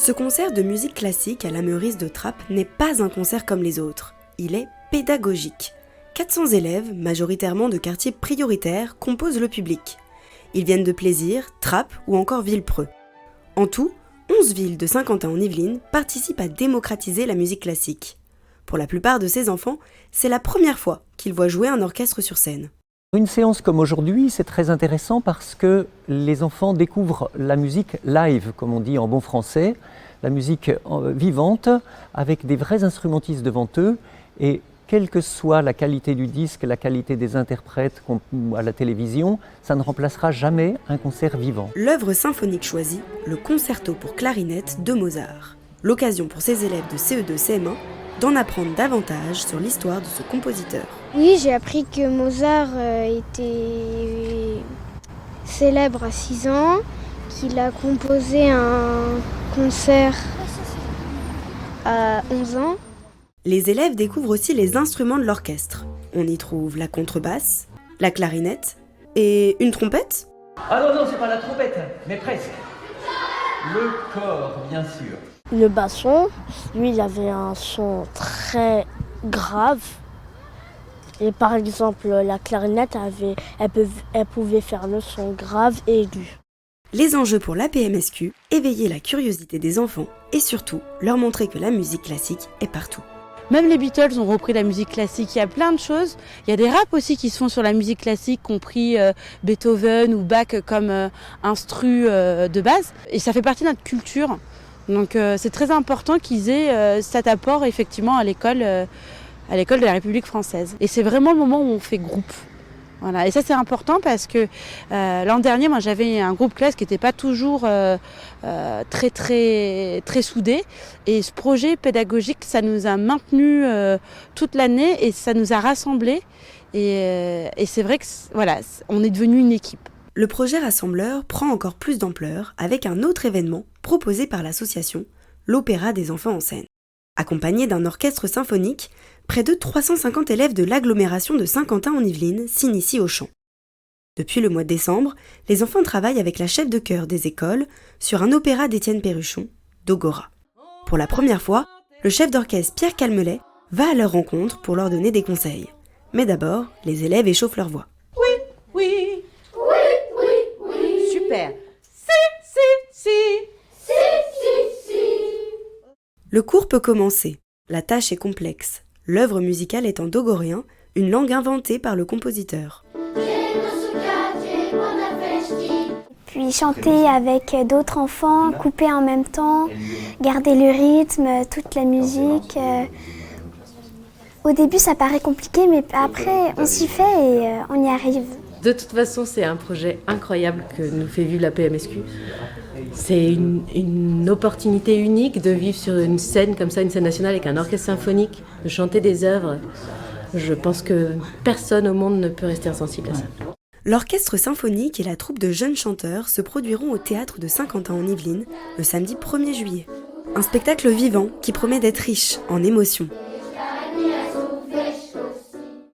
Ce concert de musique classique à la Meurice de Trappes n'est pas un concert comme les autres. Il est pédagogique. 400 élèves, majoritairement de quartiers prioritaires, composent le public. Ils viennent de Plaisir, Trappes ou encore Villepreux. En tout, 11 villes de Saint-Quentin-en-Yvelines participent à démocratiser la musique classique. Pour la plupart de ces enfants, c'est la première fois qu'ils voient jouer un orchestre sur scène. Une séance comme aujourd'hui, c'est très intéressant parce que les enfants découvrent la musique live, comme on dit en bon français, la musique vivante, avec des vrais instrumentistes devant eux. Et quelle que soit la qualité du disque, la qualité des interprètes à la télévision, ça ne remplacera jamais un concert vivant. L'œuvre symphonique choisie, le concerto pour clarinette de Mozart. L'occasion pour ces élèves de CE2-CM1 d'en apprendre davantage sur l'histoire de ce compositeur. Oui, j'ai appris que Mozart était célèbre à 6 ans, qu'il a composé un concert à 11 ans. Les élèves découvrent aussi les instruments de l'orchestre. On y trouve la contrebasse, la clarinette et une trompette. Ah non, c'est pas la trompette, mais presque. Le corps, bien sûr. Le basson, lui, il avait un son très grave. Et par exemple, la clarinette, elle pouvait faire le son grave et aigu. Les enjeux pour la PMSQ, éveiller la curiosité des enfants et surtout leur montrer que la musique classique est partout. Même les Beatles ont repris la musique classique, il y a plein de choses. Il y a des raps aussi qui se font sur la musique classique, compris Beethoven ou Bach comme instru de base. Et ça fait partie de notre culture. Donc c'est très important qu'ils aient cet apport effectivement à l'école de la République française. Et c'est vraiment le moment où on fait groupe. Voilà. Et ça c'est important parce que l'an dernier, moi j'avais un groupe classe qui n'était pas toujours très soudé. Et ce projet pédagogique, ça nous a maintenus toute l'année et ça nous a rassemblés. Et c'est vrai que voilà, on est devenu une équipe. Le projet rassembleur prend encore plus d'ampleur avec un autre événement proposé par l'association, l'Opéra des enfants en scène. Accompagné d'un orchestre symphonique, près de 350 élèves de l'agglomération de Saint-Quentin-en-Yvelines s'initient au chant. Depuis le mois de décembre, les enfants travaillent avec la chef de chœur des écoles sur un opéra d'Étienne Perruchon, Dogora. Pour la première fois, le chef d'orchestre Pierre Calmelet va à leur rencontre pour leur donner des conseils. Mais d'abord, les élèves échauffent leur voix. Oui. Super. Si. Le cours peut commencer. La tâche est complexe. L'œuvre musicale est en dogorien, une langue inventée par le compositeur. Puis chanter avec d'autres enfants, couper en même temps, garder le rythme, toute la musique. Au début, ça paraît compliqué, mais après, on s'y fait et on y arrive. De toute façon, c'est un projet incroyable que nous fait vivre la PMSQ. C'est une opportunité unique de vivre sur une scène comme ça, une scène nationale avec un orchestre symphonique, de chanter des œuvres. Je pense que personne au monde ne peut rester insensible à ça. L'orchestre symphonique et la troupe de jeunes chanteurs se produiront au théâtre de Saint-Quentin-en-Yvelines le samedi 1er juillet. Un spectacle vivant qui promet d'être riche en émotions.